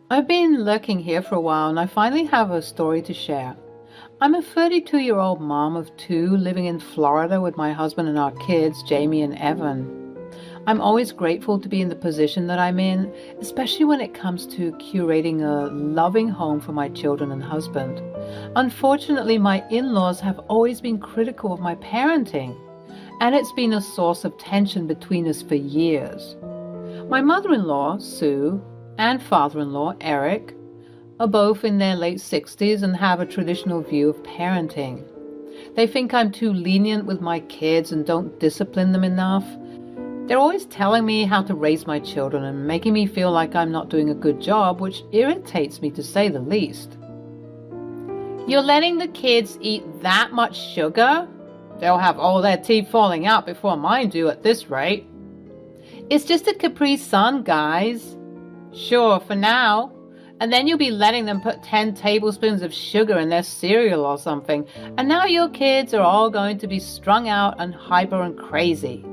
I've been lurking here for a while and I finally have a story to share. I'm a 32-year-old mom of two living in Florida with my husband and our kids, Jamie and Evan. I'm always grateful to be in the position that I'm in, especially when it comes to curating a loving home for my children and husband. Unfortunately, my in-laws have always been critical of my parenting, and it's been a source of tension between us for years. My mother-in-law, Sue, and father-in-law, Eric, are both in their late 60s and have a traditional view of parenting. They think I'm too lenient with my kids and don't discipline them enough. They're always telling me how to raise my children and making me feel like I'm not doing a good job, which irritates me to say the least. You're letting the kids eat that much sugar? They'll have all their teeth falling out before mine do at this rate. It's just a Capri Sun, guys. Sure, for now. And then you'll be letting them put 10 tablespoons of sugar in their cereal or something. And now your kids are all going to be strung out and hyper and crazy.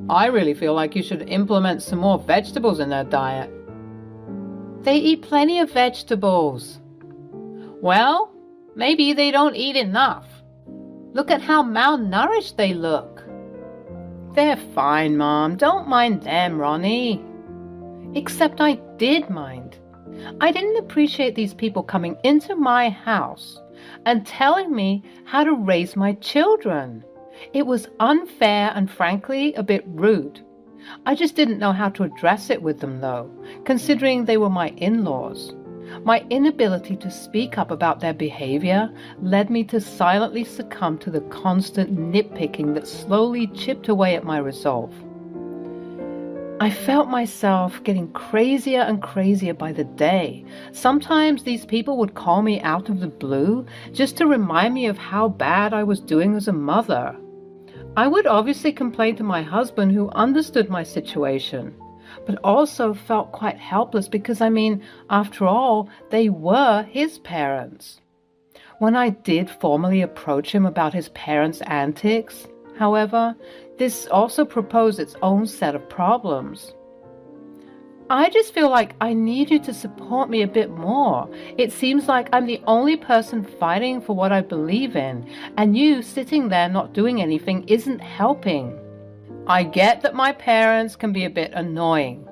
I really feel like you should implement some more vegetables in their diet. They eat plenty of vegetables. Well, maybe they don't eat enough. Look at how malnourished they look. They're fine, Mom. Don't mind them, Ronnie. Except I did mind. I didn't appreciate these people coming into my house and telling me how to raise my children. It was unfair and frankly a bit rude. I just didn't know how to address it with them though, considering they were my in-laws. My inability to speak up about their behavior led me to silently succumb to the constant nitpicking that slowly chipped away at my resolve. I felt myself getting crazier and crazier by the day. Sometimes these people would call me out of the blue just to remind me of how bad I was doing as a mother. I would obviously complain to my husband, who understood my situation, but also felt quite helpless because, after all, they were his parents. When I did formally approach him about his parents' antics, however, this also proposed its own set of problems. I just feel like I need you to support me a bit more. It seems like I'm the only person fighting for what I believe in, and you sitting there not doing anything isn't helping. I get that my parents can be a bit annoying,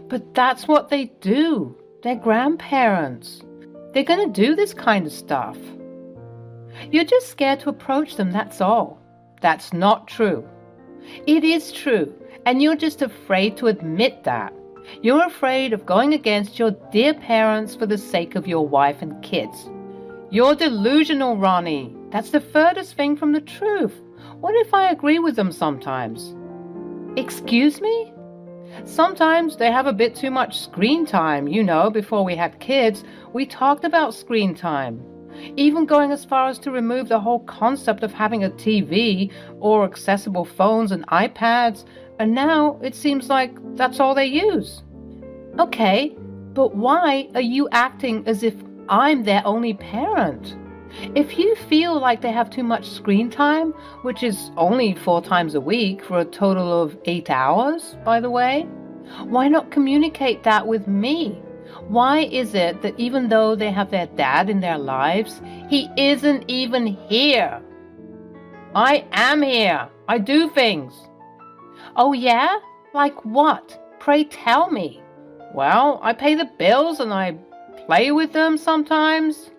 but that's what they do. They're grandparents. They're going to do this kind of stuff. You're just scared to approach them, that's all. That's not true. It is true, and you're just afraid to admit that. You're afraid of going against your dear parents for the sake of your wife and kids. You're delusional, Ronnie. That's the furthest thing from the truth. What if I agree with them sometimes? Excuse me? Sometimes they have a bit too much screen time. Before we had kids, we talked about screen time. Even going as far as to remove the whole concept of having a TV or accessible phones and iPads, and now it seems like that's all they use. Okay, but why are you acting as if I'm their only parent? If you feel like they have too much screen time, which is only 4 times a week for a total of 8 hours, by the way, why not communicate that with me? Why is it that even though they have their dad in their lives, he isn't even here? I am here. I do things. Oh yeah? Like what? Pray tell me. Well, I pay the bills and I play with them sometimes.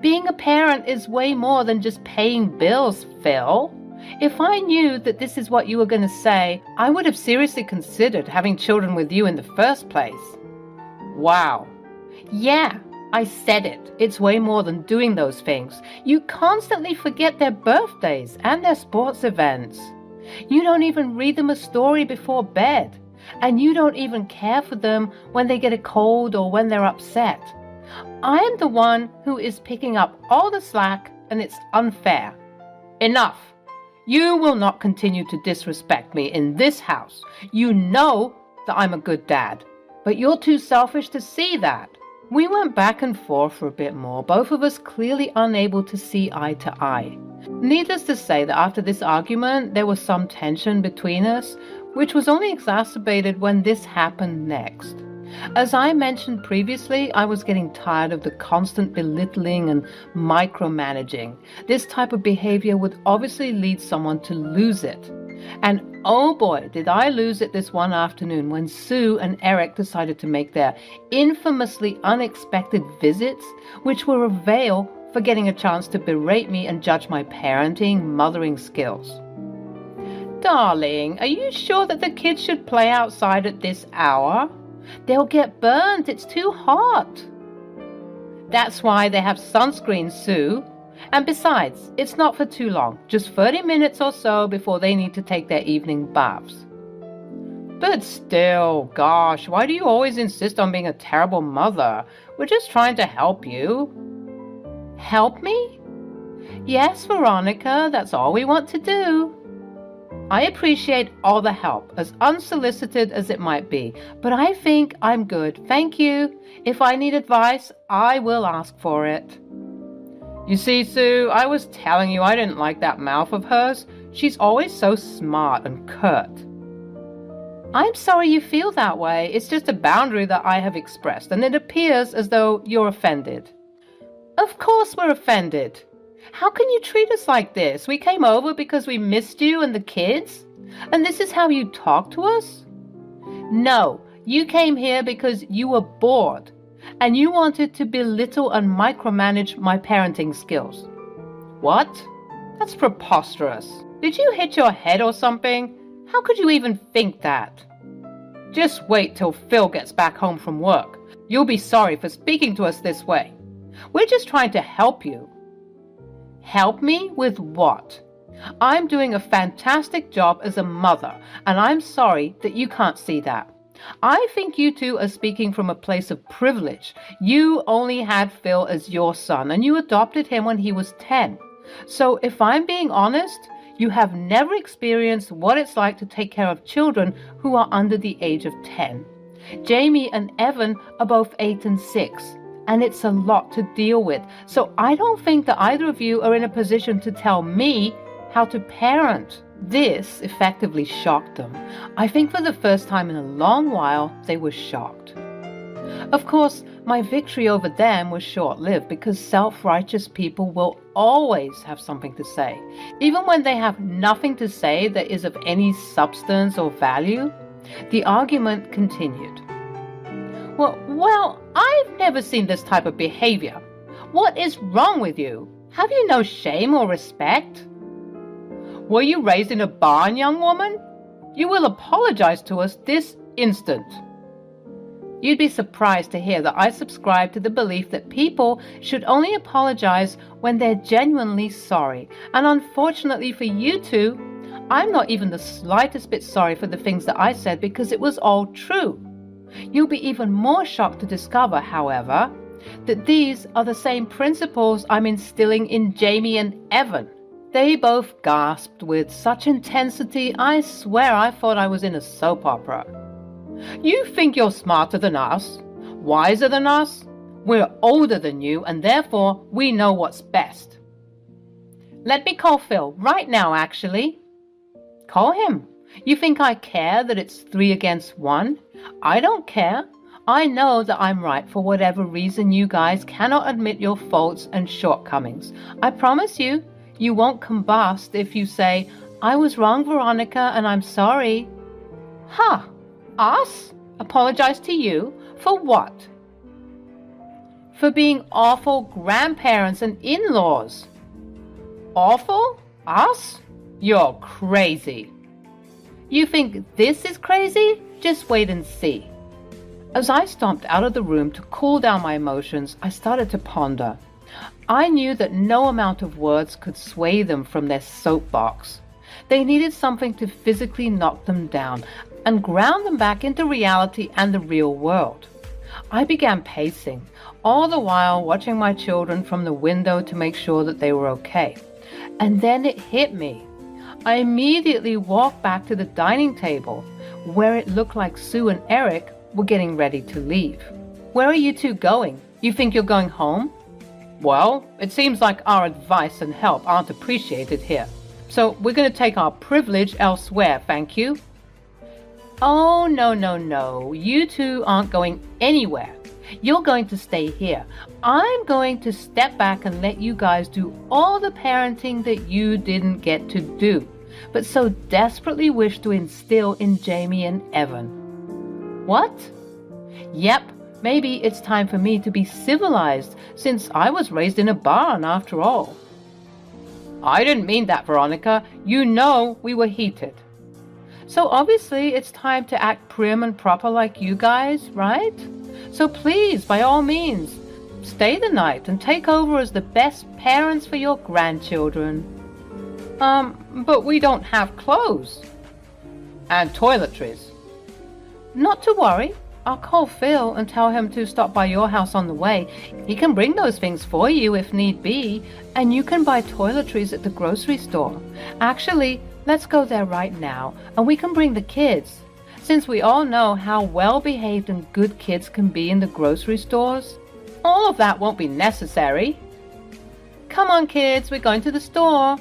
Being a parent is way more than just paying bills, Phil. If I knew that this is what you were going to say, I would have seriously considered having children with you in the first place. Wow. Yeah, I said it. It's way more than doing those things. You constantly forget their birthdays and their sports events. You don't even read them a story before bed. And you don't even care for them when they get a cold or when they're upset. I am the one who is picking up all the slack, and it's unfair. Enough. You will not continue to disrespect me in this house. You know that I'm a good dad. But you're too selfish to see that. We went back and forth for a bit more, both of us clearly unable to see eye to eye. Needless to say that after this argument, there was some tension between us, which was only exacerbated when this happened next. As I mentioned previously, I was getting tired of the constant belittling and micromanaging. This type of behavior would obviously lead someone to lose it. And oh boy, did I lose it this one afternoon when Sue and Eric decided to make their infamously unexpected visits, which were a veil for getting a chance to berate me and judge my parenting, mothering skills. Darling, are you sure that the kids should play outside at this hour? They'll get burnt. It's too hot. That's why they have sunscreen, Sue. And besides, it's not for too long, just 30 minutes or so before they need to take their evening baths. But still, gosh, why do you always insist on being a terrible mother? We're just trying to help you. Help me? Yes, Veronica, that's all we want to do. I appreciate all the help, as unsolicited as it might be, but I think I'm good, thank you. If I need advice, I will ask for it. You see, Sue, I was telling you I didn't like that mouth of hers. She's always so smart and curt. I'm sorry you feel that way. It's just a boundary that I have expressed, and it appears as though you're offended. Of course we're offended. How can you treat us like this? We came over because we missed you and the kids? And this is how you talk to us? No, you came here because you were bored. And you wanted to belittle and micromanage my parenting skills. What? That's preposterous. Did you hit your head or something? How could you even think that? Just wait till Phil gets back home from work. You'll be sorry for speaking to us this way. We're just trying to help you. Help me with what? I'm doing a fantastic job as a mother, and I'm sorry that you can't see that. I think you two are speaking from a place of privilege. You only had Phil as your son, and you adopted him when he was 10. So if I'm being honest, you have never experienced what it's like to take care of children who are under the age of 10. Jamie and Evan are both 8 and 6, and it's a lot to deal with. So I don't think that either of you are in a position to tell me how to parent. This effectively shocked them. I think for the first time in a long while, they were shocked. Of course, my victory over them was short-lived because self-righteous people will always have something to say. Even when they have nothing to say that is of any substance or value, the argument continued. Well, I've never seen this type of behavior. What is wrong with you? Have you no shame or respect? Were you raised in a barn, young woman? You will apologize to us this instant. You'd be surprised to hear that I subscribe to the belief that people should only apologize when they're genuinely sorry. And unfortunately for you two, I'm not even the slightest bit sorry for the things that I said because it was all true. You'll be even more shocked to discover, however, that these are the same principles I'm instilling in Jamie and Evan. They both gasped with such intensity, I swear I thought I was in a soap opera. You think you're smarter than us, wiser than us? We're older than you, and therefore we know what's best. Let me call Phil right now, actually. Call him. You think I care that it's 3 against 1? I don't care. I know that I'm right for whatever reason you guys cannot admit your faults and shortcomings. I promise you, you won't combust if you say, I was wrong, Veronica, and I'm sorry. Huh? Us? Apologize to you? For what? For being awful grandparents and in-laws. Awful? Us? You're crazy. You think this is crazy? Just wait and see. As I stomped out of the room to cool down my emotions, I started to ponder. I knew that no amount of words could sway them from their soapbox. They needed something to physically knock them down and ground them back into reality and the real world. I began pacing, all the while watching my children from the window to make sure that they were okay. And then it hit me. I immediately walked back to the dining table, where it looked like Sue and Eric were getting ready to leave. Where are you two going? You think you're going home? Well, it seems like our advice and help aren't appreciated here. So we're going to take our privilege elsewhere, thank you. Oh, no, no, no. You two aren't going anywhere. You're going to stay here. I'm going to step back and let you guys do all the parenting that you didn't get to do, but so desperately wish to instill in Jamie and Evan. What? Yep, maybe it's time for me to be civilized, since I was raised in a barn after all. I didn't mean that, Veronica. You know we were heated. So obviously it's time to act prim and proper like you guys, right? So please, by all means, stay the night and take over as the best parents for your grandchildren. But we don't have clothes. And toiletries. Not to worry. I'll call Phil and tell him to stop by your house on the way. He can bring those things for you if need be, and you can buy toiletries at the grocery store. Actually, let's go there right now, and we can bring the kids. Since we all know how well-behaved and good kids can be in the grocery stores, all of that won't be necessary. Come on, kids, we're going to the store.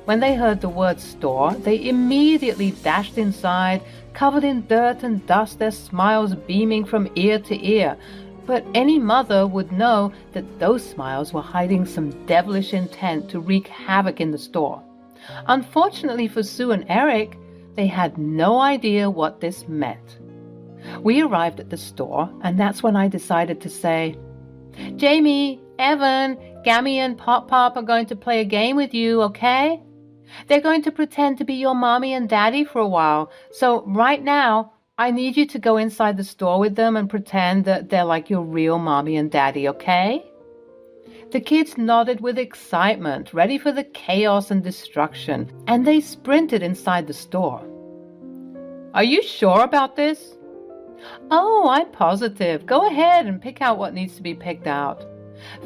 When they heard the word store, they immediately dashed inside, covered in dirt and dust, their smiles beaming from ear to ear. But any mother would know that those smiles were hiding some devilish intent to wreak havoc in the store. Unfortunately for Sue and Eric, they had no idea what this meant. We arrived at the store, and that's when I decided to say, Jamie, Evan, Gammy and Pop Pop are going to play a game with you, okay? They're going to pretend to be your mommy and daddy for a while. So right now, I need you to go inside the store with them and pretend that they're like your real mommy and daddy, okay? The kids nodded with excitement, ready for the chaos and destruction, and they sprinted inside the store. Are you sure about this? Oh, I'm positive. Go ahead and pick out what needs to be picked out.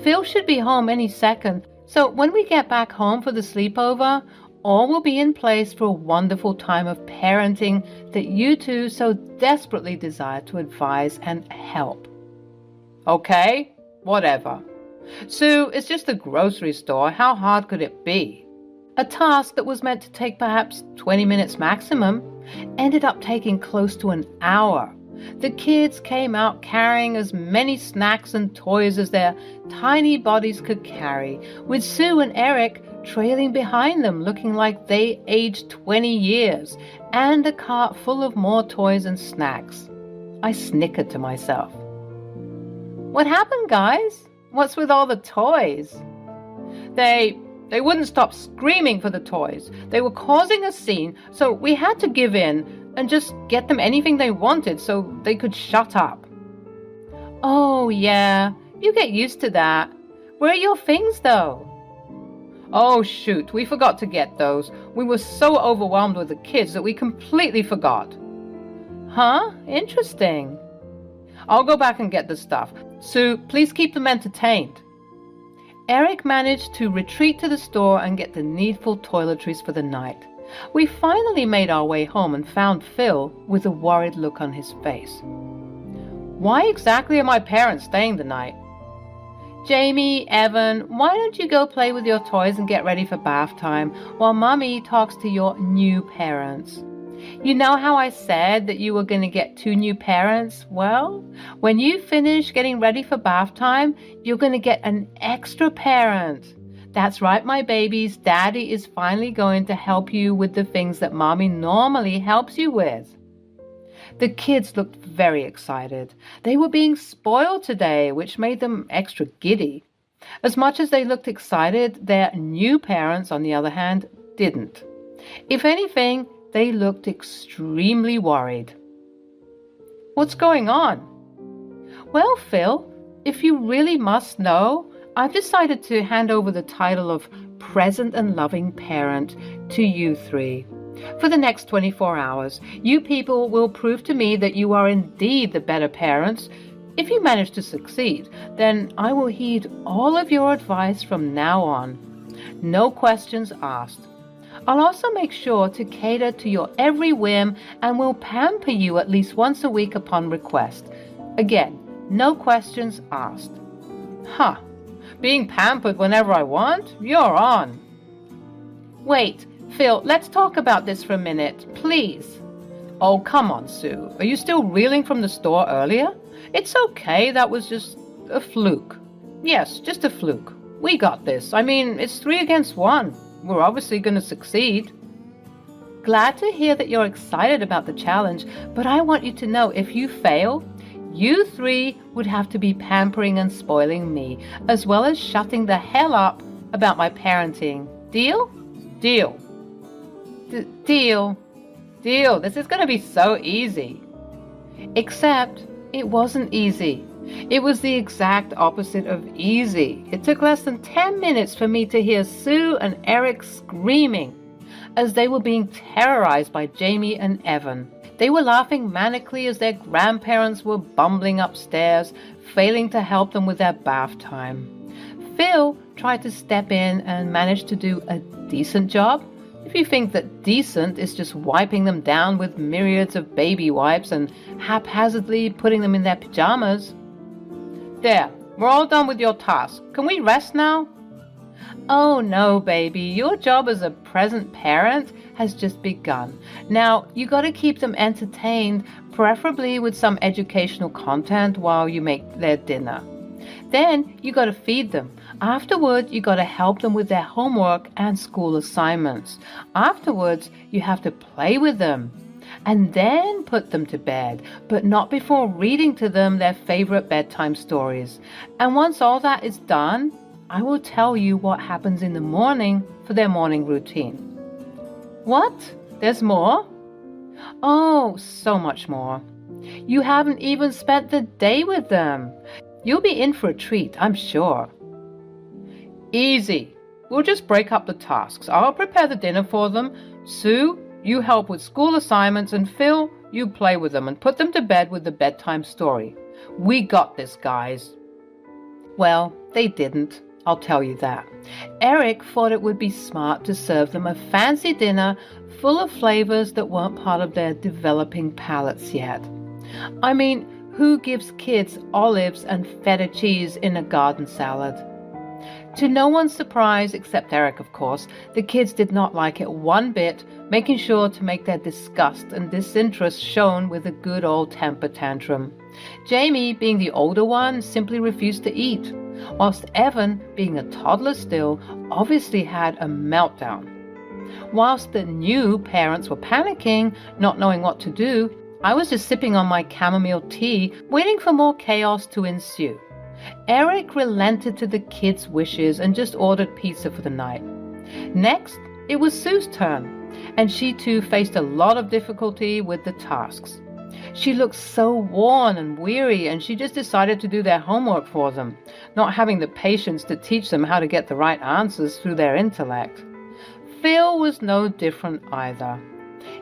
Phil should be home any second, so when we get back home for the sleepover, all will be in place for a wonderful time of parenting that you two so desperately desire to advise and help. Okay, whatever. Sue, it's just a grocery store. How hard could it be? A task that was meant to take perhaps 20 minutes maximum ended up taking close to an hour. The kids came out carrying as many snacks and toys as their tiny bodies could carry, with Sue and Eric trailing behind them looking like they aged 20 years, and a cart full of more toys and snacks. I snickered to myself. What happened, guys? What's with all the toys? They wouldn't stop screaming for the toys. They were causing a scene, so we had to give in and just get them anything they wanted so they could shut up. Oh, yeah, you get used to that. Where are your things, though? Oh, shoot, we forgot to get those. We were so overwhelmed with the kids that we completely forgot. Huh? Interesting. I'll go back and get the stuff. Sue, please keep them entertained. Eric managed to retreat to the store and get the needful toiletries for the night. We finally made our way home and found Phil with a worried look on his face. Why exactly are my parents staying the night? Jamie, Evan, why don't you go play with your toys and get ready for bath time while Mommy talks to your new parents? You know how I said that you were going to get 2 new parents? Well, when you finish getting ready for bath time, you're going to get an extra parent. That's right, my babies. Daddy is finally going to help you with the things that Mommy normally helps you with. The kids looked very excited. They were being spoiled today, which made them extra giddy. As much as they looked excited, their new parents, on the other hand, didn't. If anything, they looked extremely worried. What's going on? Well, Phil, if you really must know, I've decided to hand over the title of present and loving parent to you 3. For the next 24 hours, you people will prove to me that you are indeed the better parents. If you manage to succeed, then I will heed all of your advice from now on. No questions asked. I'll also make sure to cater to your every whim and will pamper you at least once a week upon request. Again, no questions asked. Huh. Being pampered whenever I want? You're on. Wait, Phil, let's talk about this for a minute, please. Oh, come on, Sue. Are you still reeling from the store earlier? It's okay, that was just a fluke. Yes, just a fluke. We got this. I mean, it's 3 against 1. We're obviously going to succeed. Glad to hear that you're excited about the challenge, but I want you to know if you fail, you 3 would have to be pampering and spoiling me, as well as shutting the hell up about my parenting. Deal? Deal. Deal. Deal. This is going to be so easy. Except it wasn't easy. It was the exact opposite of easy. It took less than 10 minutes for me to hear Sue and Eric screaming as they were being terrorized by Jamie and Evan. They were laughing manically as their grandparents were bumbling upstairs, failing to help them with their bath time. Phil tried to step in and managed to do a decent job. If you think that decent is just wiping them down with myriads of baby wipes and haphazardly putting them in their pajamas. There, we're all done with your task. Can we rest now? Oh no, baby, your job as a present parent has just begun. Now, you gotta keep them entertained, preferably with some educational content while you make their dinner. Then you gotta feed them. Afterward, you gotta help them with their homework and school assignments. Afterwards, you have to play with them. And then put them to bed, but not before reading to them their favorite bedtime stories. And once all that is done, I will tell you what happens in the morning for their morning routine. What? There's more? Oh, so much more. You haven't even spent the day with them. You'll be in for a treat, I'm sure. Easy. We'll just break up the tasks. I'll prepare the dinner for them. Sue, you help with school assignments, and Phil, you play with them and put them to bed with the bedtime story. We got this, guys. Well, they didn't, I'll tell you that. Eric thought it would be smart to serve them a fancy dinner full of flavors that weren't part of their developing palates yet. I mean, who gives kids olives and feta cheese in a garden salad? To no one's surprise, except Eric, of course, the kids did not like it one bit, making sure to make their disgust and disinterest shown with a good old temper tantrum. Jamie, being the older one, simply refused to eat, whilst Evan, being a toddler still, obviously had a meltdown. Whilst the new parents were panicking, not knowing what to do, I was just sipping on my chamomile tea, waiting for more chaos to ensue. Eric relented to the kids' wishes and just ordered pizza for the night. Next, it was Sue's turn, and she too faced a lot of difficulty with the tasks. She looked so worn and weary, and she just decided to do their homework for them, not having the patience to teach them how to get the right answers through their intellect. Phil was no different either.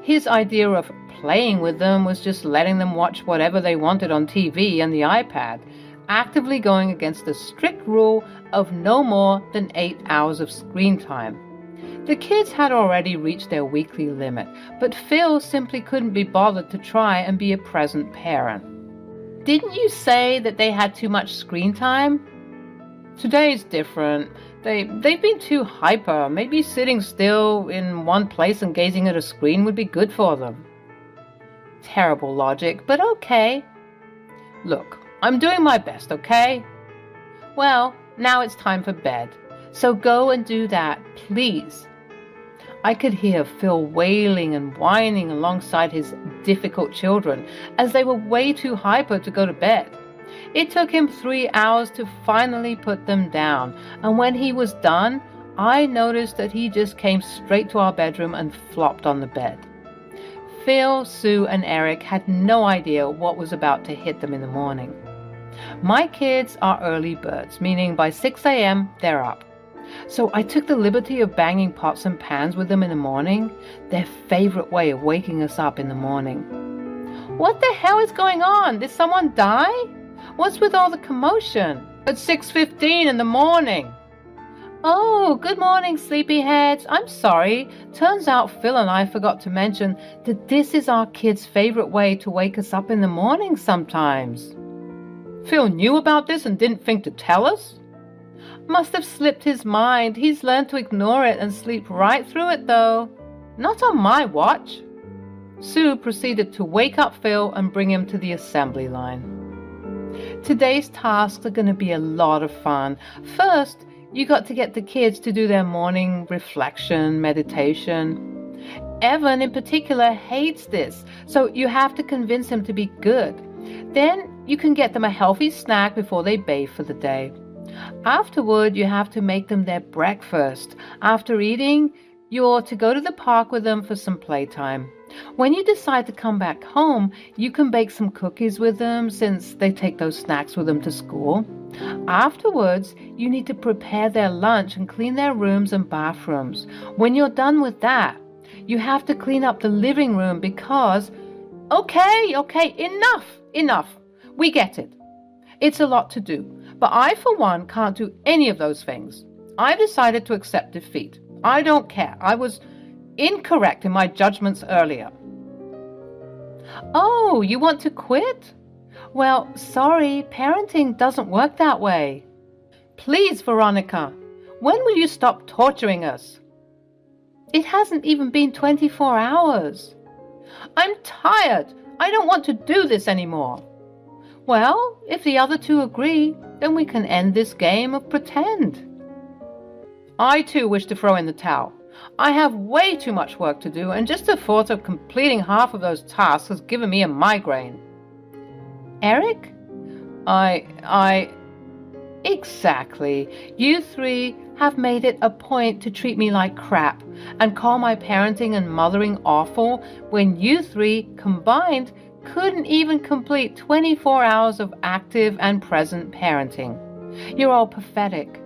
His idea of playing with them was just letting them watch whatever they wanted on TV and the iPad, actively going against the strict rule of no more than 8 hours of screen time. The kids had already reached their weekly limit, but Phil simply couldn't be bothered to try and be a present parent. Didn't you say that they had too much screen time? Today's different. They've been too hyper. Maybe sitting still in one place and gazing at a screen would be good for them. Terrible logic, but okay. Look, I'm doing my best, okay? Well, now it's time for bed. So go and do that, please. I could hear Phil wailing and whining alongside his difficult children as they were way too hyper to go to bed. It took him 3 hours to finally put them down, and when he was done, I noticed that he just came straight to our bedroom and flopped on the bed. Phil, Sue, and Eric had no idea what was about to hit them in the morning. My kids are early birds, meaning by 6 a.m. they're up. So I took the liberty of banging pots and pans with them in the morning, their favorite way of waking us up in the morning. What the hell is going on? Did someone die? What's with all the commotion? At 6:15 in the morning. Oh, good morning, sleepyheads. I'm sorry. Turns out Phil and I forgot to mention that this is our kids' favorite way to wake us up in the morning sometimes. Phil knew about this and didn't think to tell us? Must have slipped his mind. He's learned to ignore it and sleep right through it, though. Not on my watch. Sue proceeded to wake up Phil and bring him to the assembly line. Today's tasks are going to be a lot of fun. First, you got to get the kids to do their morning reflection, meditation. Evan in particular hates this, so you have to convince him to be good. Then you can get them a healthy snack before they bathe for the day. Afterward, you have to make them their breakfast. After eating, you're to go to the park with them for some playtime. When you decide to come back home, you can bake some cookies with them since they take those snacks with them to school. Afterwards, you need to prepare their lunch and clean their rooms and bathrooms. When you're done with that, you have to clean up the living room because... Okay, enough. We get it. It's a lot to do, but I, for one, can't do any of those things. I decided to accept defeat. I don't care. I was incorrect in my judgments earlier. Oh, you want to quit? Well, sorry, parenting doesn't work that way. Please, Veronica, when will you stop torturing us? It hasn't even been 24 hours. I'm tired. I don't want to do this anymore. Well, if the other two agree, then we can end this game of pretend. I too wish to throw in the towel. I have way too much work to do, and just the thought of completing half of those tasks has given me a migraine. Eric? Exactly. You three have made it a point to treat me like crap and call my parenting and mothering awful when you three combined couldn't even complete 24 hours of active and present parenting. You're all pathetic.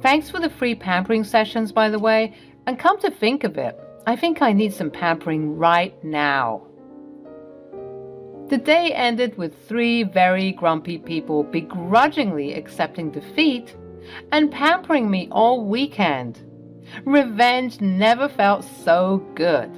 Thanks for the free pampering sessions, by the way, and come to think of it, I think I need some pampering right now. The day ended with 3 very grumpy people begrudgingly accepting defeat and pampering me all weekend. Revenge never felt so good.